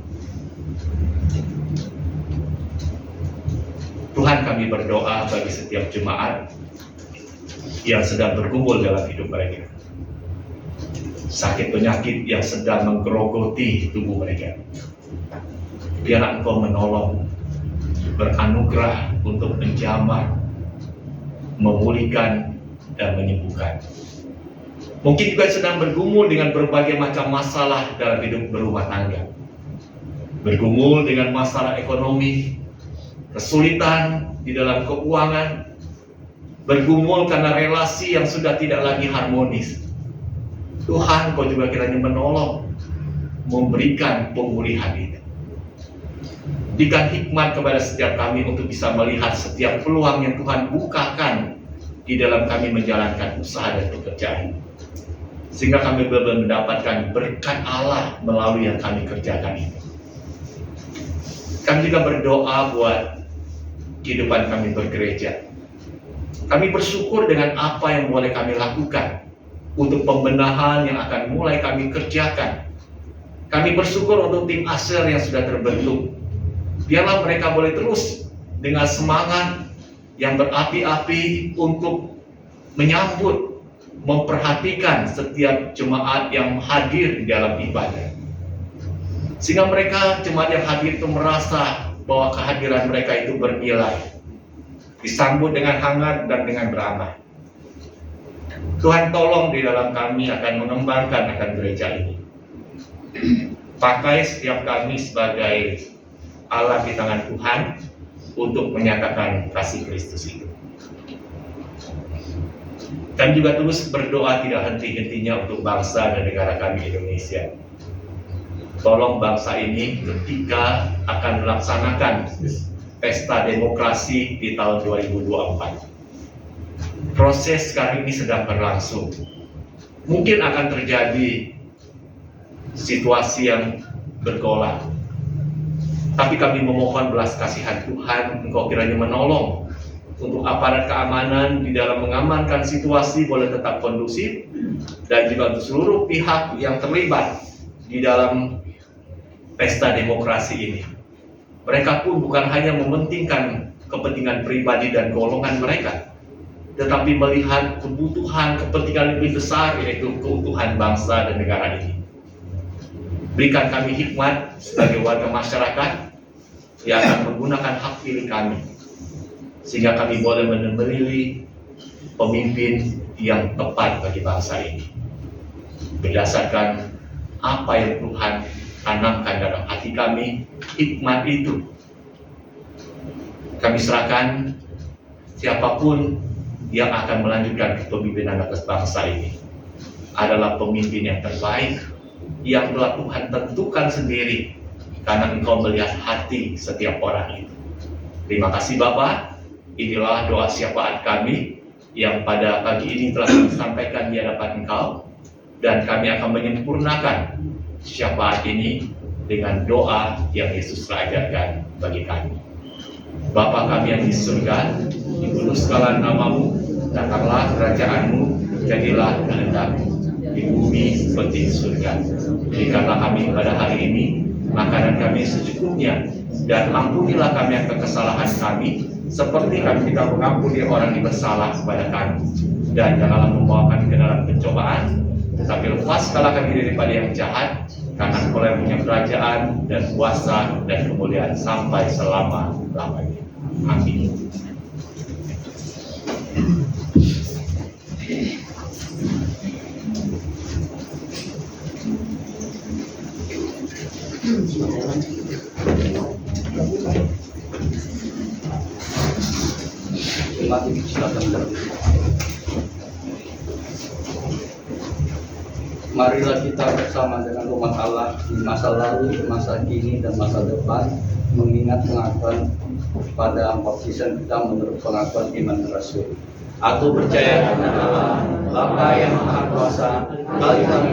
Tuhan, kami berdoa bagi setiap jemaat yang sedang bergumul dalam hidup mereka, sakit penyakit yang sedang menggerogoti tubuh mereka. Biarlah Engkau menolong, beranugerah untuk menjamah, memulihkan, dan menyembuhkan. Mungkin juga sedang bergumul dengan berbagai macam masalah dalam hidup berumah tangga, bergumul dengan masalah ekonomi, kesulitan di dalam keuangan, bergumul karena relasi yang sudah tidak lagi harmonis. Tuhan, Kau juga kiranya menolong, memberikan pemulihan itu. Berikan hikmat kepada setiap kami untuk bisa melihat setiap peluang yang Tuhan bukakan di dalam kami menjalankan usaha dan pekerjaan, sehingga kami benar-benar mendapatkan berkat Allah melalui yang kami kerjakan itu. Kami juga berdoa buat kehidupan kami bergereja. Kami bersyukur dengan apa yang boleh kami lakukan untuk pembenahan yang akan mulai kami kerjakan. Kami bersyukur untuk tim ASER yang sudah terbentuk. Biarlah mereka boleh terus dengan semangat yang berapi-api untuk menyambut, memperhatikan setiap jemaat yang hadir di dalam ibadah. Sehingga mereka, jemaat yang hadir itu merasa bahwa kehadiran mereka itu bernilai, disambut dengan hangat dan dengan beramah. Tuhan, tolong di dalam kami akan mengembangkan akan gereja ini. Pakai setiap kami sebagai alat di tangan Tuhan untuk menyatakan kasih Kristus itu. Dan juga terus berdoa tidak henti-hentinya untuk bangsa dan negara kami Indonesia. Tolong bangsa ini ketika akan melaksanakan pesta demokrasi di tahun 2024. Proses sekarang ini sedang berlangsung. Mungkin akan terjadi situasi yang bergolak. Tapi kami memohon belas kasihan Tuhan, Engkau kiranya menolong untuk aparat keamanan di dalam mengamankan situasi boleh tetap kondusif, dan juga untuk seluruh pihak yang terlibat di dalam pesta demokrasi ini. Mereka pun bukan hanya mementingkan kepentingan pribadi dan golongan mereka, tetapi melihat kebutuhan, kepentingan lebih besar, yaitu keutuhan bangsa dan negara ini. Berikan kami hikmat sebagai warga masyarakat yang akan menggunakan hak pilih kami, sehingga kami boleh memilih pemimpin yang tepat bagi bangsa ini. Berdasarkan apa yang Tuhan tanamkan dalam hati kami, hikmat itu kami serahkan siapapun yang akan melanjutkan kepemimpinan atas bangsa ini adalah pemimpin yang terbaik yang telah Tuhan tentukan sendiri karena Engkau melihat hati setiap orang itu. Terima kasih Bapa. Inilah doa syafaat kami yang pada pagi ini telah kami sampaikan di hadapan Engkau, dan kami akan menyempurnakan syafaat ini dengan doa yang Yesus ajarkan bagi kami. Bapa kami yang di surga, dikuduskanlah namamu, datanglah kerajaanmu, jadilah kehendakmu di bumi seperti di surga. Berikanlah kami pada hari ini makanan kami secukupnya, dan ampunilah kami akan kesalahan kami, seperti kami kita mengampuni orang yang bersalah kepada kami. Dan janganlah membawa kami ke dalam pencobaan, tetapi lepaskanlah kami daripada yang jahat, karena Engkau yang punya kerajaan dan kuasa dan kemuliaan sampai selama-lamanya. Amin. Marilah kita bersama dengan umat Allah di masa lalu, masa kini, dan masa depan mengingat pengakuan pada baptisan kita menurut pengakuan iman Rasul. Aku percaya kepada Allah, Bapa yang Maha Kuasa, Bapa yang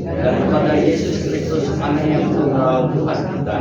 dan kepada Yesus Kristus, Anak yang tunggal Tuhan kita,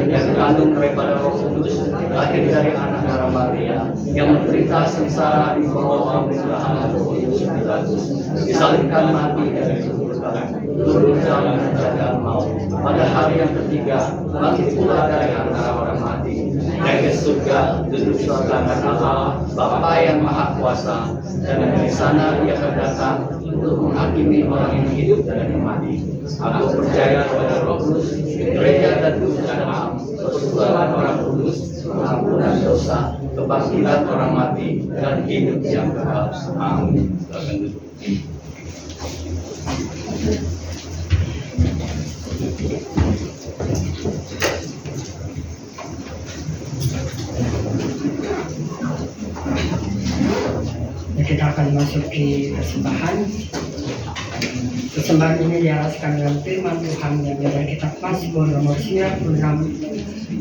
yang dikandung daripada Roh Kudus, lahir dari anak darah Maria, yang menderita sengsara di bawah pemerintahan Pontius Pilatus, disalibkan mati dan dikuburkan, turun dalam kerajaan maut. Pada hari yang ketiga, bangkit pula dari antara orang mati, naik ke surga, duduk sebelah kanan Allah, Bapa yang Maha Kuasa, dan dari sana Dia akan datang untuk menghakimi orang yang hidup dan yang mati. Aku percaya kepada Roh Kudus, gereja dan kebenaran, persekutuan orang kudus, pengampunan dosa, kebangkitan orang mati, dan hidup yang kekal. Amin. Silakan duduk. Kita akan memasuki persembahan. Persembahan ini dialaskan dengan firman Tuhan yang dari kitab Mazmur nomor 96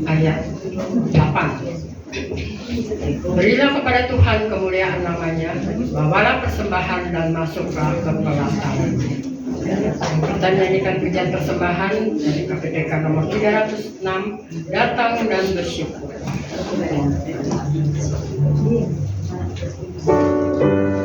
ayat 8. Berilah kepada Tuhan kemuliaan namanya, bawalah persembahan dan masuklah ke pelataran. Kita nyanyikan pujian persembahan dari KPTK nomor 306, datang dan bersyukur. Sejak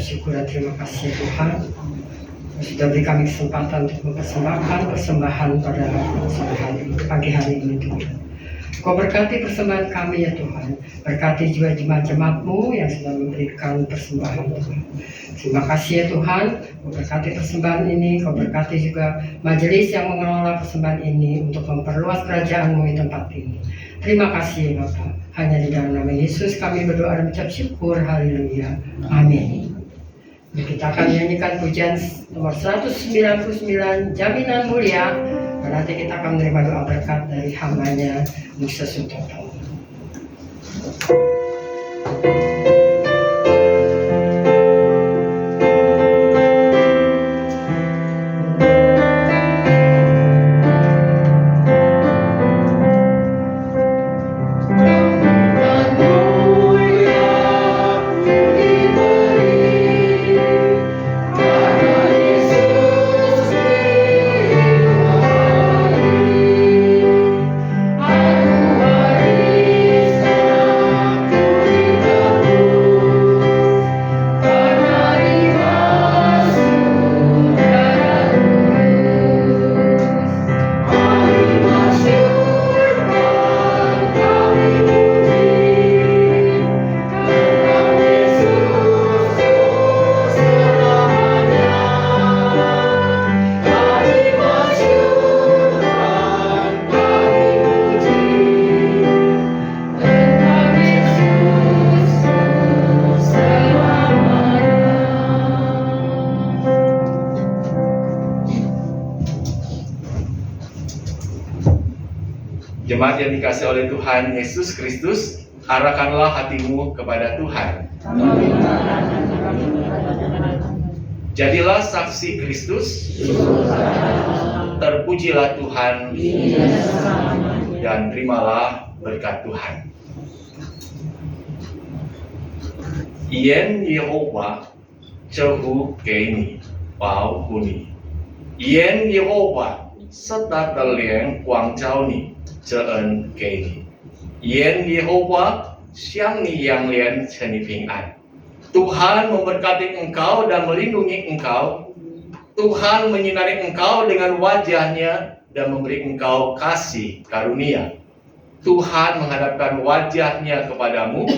syukur dan terima kasih Tuhan sudah beri kami kesempatan untuk mempersembahkan persembahan pada pagi hari ini Tuhan. Kau berkati persembahan kami ya Tuhan. Berkati juga jemaat-jemaat-Mu yang sudah memberikan persembahan Tuhan. Terima kasih ya Tuhan. Kau berkati persembahan ini. Kau berkati juga majelis yang mengelola persembahan ini untuk memperluas kerajaan-Mu di tempat ini. Terima kasih ya Bapak. Hanya di dalam nama Yesus kami berdoa dan mengucap syukur. Haleluya. Amin. Kita akan menyanyikan pujian nomor 199 Jaminan Mulia. Dan nanti kita akan menerima doa berkat dari hambanya Musa Sutopo. Jemaat yang dikasih oleh Tuhan Yesus Kristus, arahkanlah hatimu kepada Tuhan. Jadilah saksi Kristus, terpujilah Tuhan, dan terimalah berkat Tuhan. Yen Yehova cehu keni pau kuni. Yen Yehova serta terliang kuang cao ni. Ce'en keni. Yen Yehova siang ni yang lian ceni ping'an. Tuhan memberkati engkau dan melindungi engkau. Tuhan menyinari engkau dengan wajahnya dan memberi engkau kasih karunia. Tuhan menghadapkan wajahnya kepadamu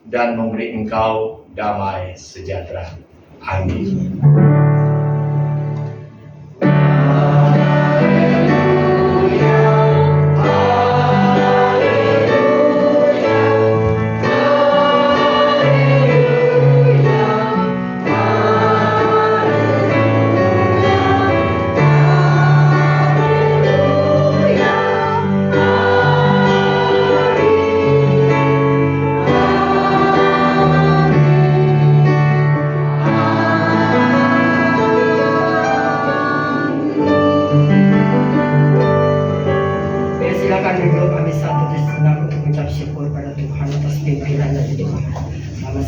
dan memberi engkau damai sejahtera. Amin.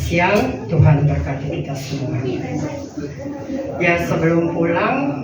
Siang, Tuhan berkati kita semua. Ya sebelum pulang